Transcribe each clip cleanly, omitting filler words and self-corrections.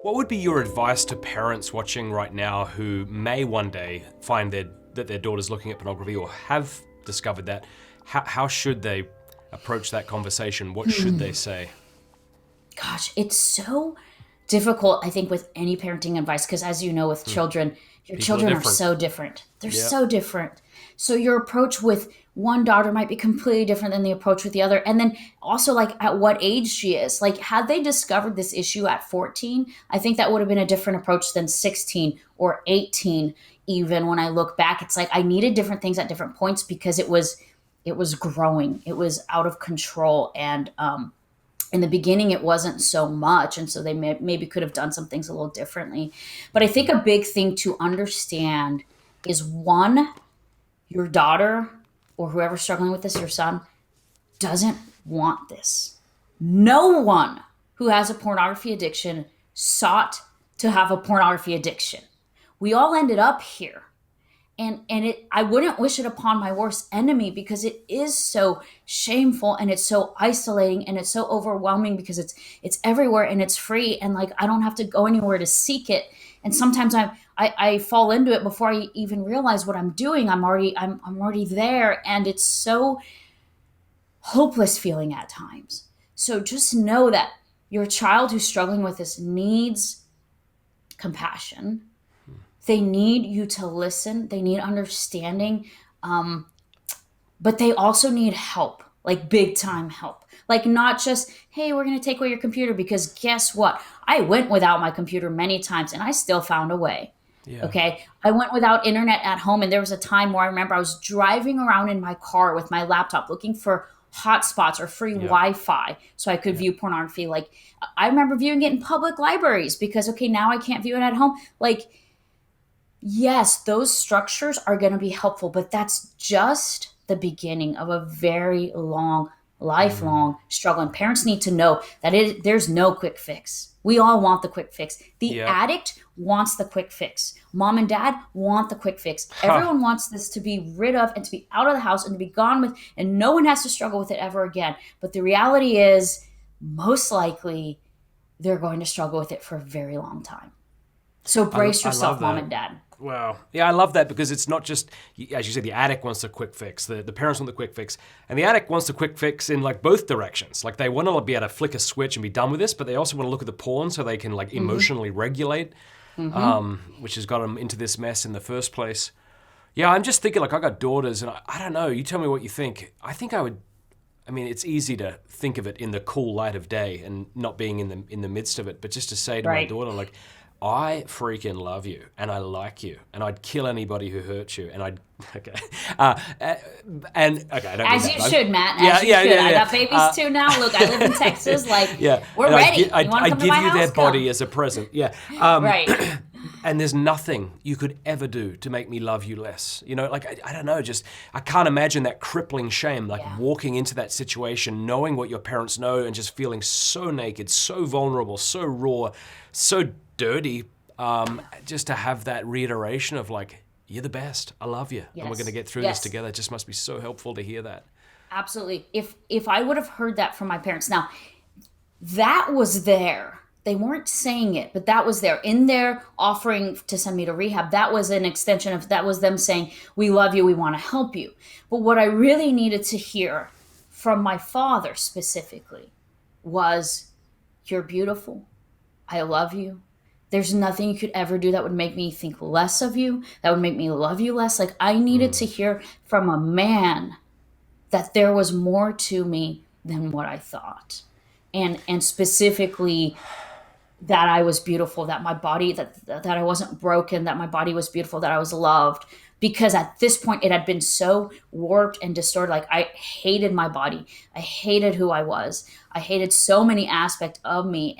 What would be your advice to parents watching right now who may one day find that their daughter's looking at pornography or have discovered that? How should they approach that conversation? What should they say? Gosh, it's so difficult, I think, with any parenting advice, because as you know, with children, your People are children are different. so different. They're Yeah. so different. So your approach with one daughter might be completely different than the approach with the other. And then also, like, at what age she is. Like, had they discovered this issue at 14, I think that would have been a different approach than 16 or 18. Even when I look back, it's like I needed different things at different points because it was growing. It was out of control. And in the beginning it wasn't so much, and so they maybe could have done some things a little differently. But I think a big thing to understand is, one, your daughter or whoever's struggling with this, your son, doesn't want this. No one who has a pornography addiction sought to have a pornography addiction. We all ended up here. And it, I wouldn't wish it upon my worst enemy, because it is so shameful and it's so isolating and it's so overwhelming, because it's everywhere and it's free, and like I don't have to go anywhere to seek it. And sometimes I fall into it before I even realize what I'm doing. I'm already there, and it's so hopeless feeling at times. So just know that your child who's struggling with this needs compassion. They need you to listen. They need understanding. But they also need help, like big time help. Like, not just, hey, we're going to take away your computer, because guess what? I went without my computer many times and I still found a way. Yeah. Okay. I went without internet at home. And there was a time where I remember I was driving around in my car with my laptop looking for hotspots or free Wi-Fi so I could view pornography. Like, I remember viewing it in public libraries because, okay, now I can't view it at home. Like, yes, those structures are going to be helpful, but that's just the beginning of a very long, lifelong struggle. And parents need to know that there's no quick fix. We all want the quick fix. The Yeah. addict wants the quick fix. Mom and dad want the quick fix. Everyone wants this to be rid of and to be out of the house and to be gone with, and no one has to struggle with it ever again. But the reality is, most likely, they're going to struggle with it for a very long time. So brace I yourself, love mom that. and dad. Wow. Yeah, I love that, because it's not just, as you said, the addict wants a quick fix. The parents want the quick fix. And the addict wants the quick fix in like both directions. Like, they want to be able to flick a switch and be done with this, but they also want to look at the porn so they can like emotionally regulate, which has got them into this mess in the first place. Yeah, I'm just thinking, like, I got daughters, and I don't know, you tell me what you think. I think I mean, it's easy to think of it in the cool light of day and not being in the midst of it, but just to say to my Right. daughter, like, I freaking love you, and I like you, and I'd kill anybody who hurts you, and I'd okay, I don't As mean you that. should, Matt. Yeah, As you yeah, should. yeah, I yeah. got babies too now. Look, I live in Texas. Like, Yeah, we're and ready. You want to I'd come to give my you house? their body Come. as a present. Yeah, Right. and there's nothing you could ever do to make me love you less. You know, like, I don't know, just, I can't imagine that crippling shame, like walking into that situation, knowing what your parents know and just feeling so naked, so vulnerable, so raw, so dirty, just to have that reiteration of like, you're the best, I love you, and we're Yes. going to get through Yes. this together. It just must be so helpful to hear that. Absolutely. If I would have heard that from my parents, now that was there. They weren't saying it, but that was there in their offering to send me to rehab. That was an extension of that was them saying, "We love you, we want to help you." But what I really needed to hear from my father specifically was, "You're beautiful. I love you. There's nothing you could ever do that would make me think less of you, that would make me love you less." Like, I needed to hear from a man that there was more to me than what I thought. And specifically that I was beautiful, that my body, that I wasn't broken, that my body was beautiful, that I was loved. Because at this point it had been so warped and distorted. Like, I hated my body. I hated who I was. I hated so many aspects of me.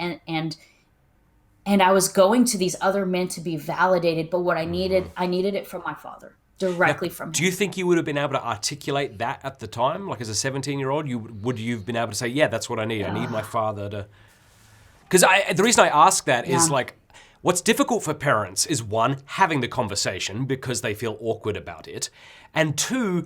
And I was going to these other men to be validated, but what I needed it from my father, directly from Do him. you think you would have been able to articulate that at the time? Like, as a 17-year-old, would you have been able to say, yeah, that's what I need. I need my father to... Because the reason I ask that is, Yeah. like, what's difficult for parents is, one, having the conversation because they feel awkward about it. And two,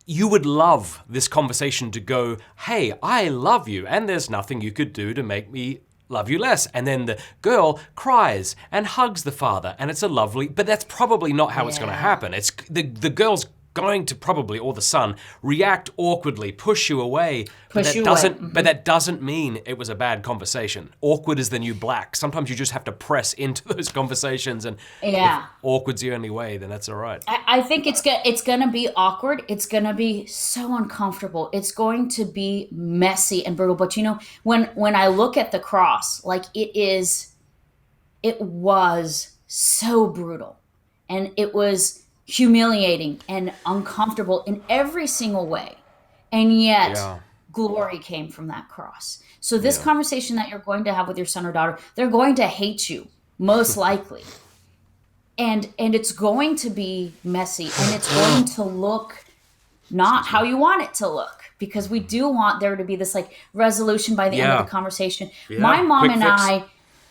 you would love this conversation to go, hey, I love you, and there's nothing you could do to make me love you less. And then the girl cries and hugs the father, and it's a lovely, but that's probably not how it's going to happen. It's the girl's going to probably, or the son, react awkwardly, push you away. But that doesn't mean it was a bad conversation. Awkward is the new black. Sometimes you just have to press into those conversations, and if awkward's the only way, then that's all right. I think it's gonna be awkward. It's gonna be so uncomfortable. It's going to be messy and brutal. But when I look at the cross, like it was so brutal, and it was humiliating and uncomfortable in every single way. And yet glory came from that cross. So this conversation that you're going to have with your son or daughter, they're going to hate you, most likely. And it's going to be messy, and it's going to look not how you want it to look, because we do want there to be this like resolution by the end of the conversation. My mom and I,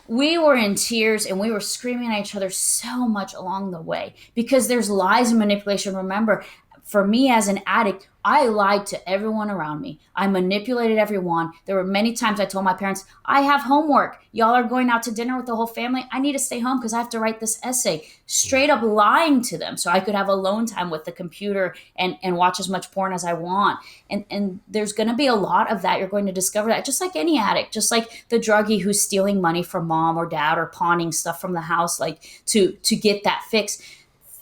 we were in tears and we were screaming at each other so much along the way, because there's lies and manipulation. Remember, for me as an addict, I lied to everyone around me. I manipulated everyone. There were many times I told my parents, I have homework. Y'all are going out to dinner with the whole family. I need to stay home because I have to write this essay. Straight up lying to them so I could have alone time with the computer and watch as much porn as I want. And there's going to be a lot of that. You're going to discover that, just like any addict, just like the druggie who's stealing money from mom or dad or pawning stuff from the house, like to get that fix.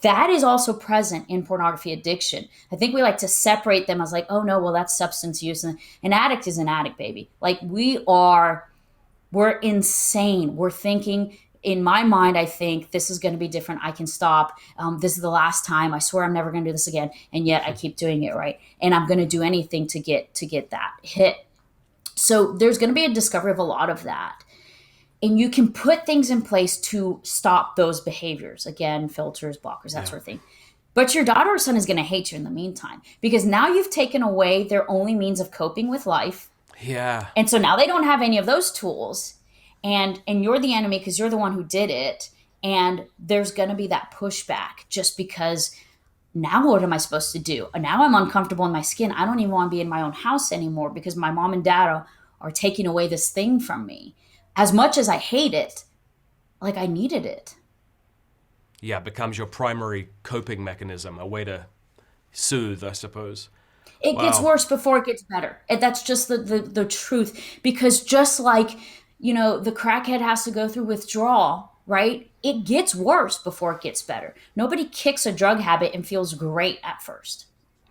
That is also present in pornography addiction. I think we like to separate them as like, oh no, well, that's substance use. And an addict is an addict, baby. Like we're insane. We're thinking, in my mind, I think this is going to be different. I can stop. This is the last time. I swear I'm never going to do this again. And yet I keep doing it, right? And I'm going to do anything to get that hit. So there's going to be a discovery of a lot of that. And you can put things in place to stop those behaviors. Again, filters, blockers, that sort of thing. But your daughter or son is going to hate you in the meantime, because now you've taken away their only means of coping with life. Yeah. And so now they don't have any of those tools. And you're the enemy because you're the one who did it. And there's going to be that pushback just because now what am I supposed to do? Now I'm uncomfortable in my skin. I don't even want to be in my own house anymore because my mom and dad are taking away this thing from me. As much as I hate it, like I needed it. Yeah, it becomes your primary coping mechanism, a way to soothe, I suppose. It gets worse before it gets better. And that's just the truth. Because just like, the crackhead has to go through withdrawal, right? It gets worse before it gets better. Nobody kicks a drug habit and feels great at first.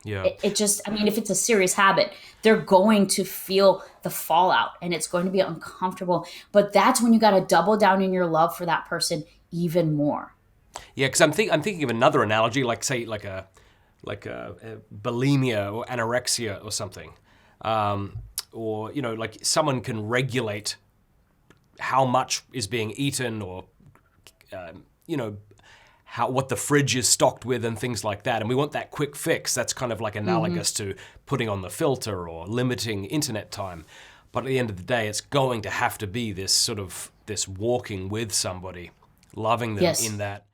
Yeah. It just, if it's a serious habit, they're going to feel the fallout and it's going to be uncomfortable. But that's when you got to double down in your love for that person even more. Yeah, because I'm thinking of another analogy, like say like a bulimia or anorexia or something, or like someone can regulate how much is being eaten, or what the fridge is stocked with and things like that. And we want that quick fix. That's kind of like analogous to putting on the filter or limiting internet time. But at the end of the day, it's going to have to be this walking with somebody, loving them in that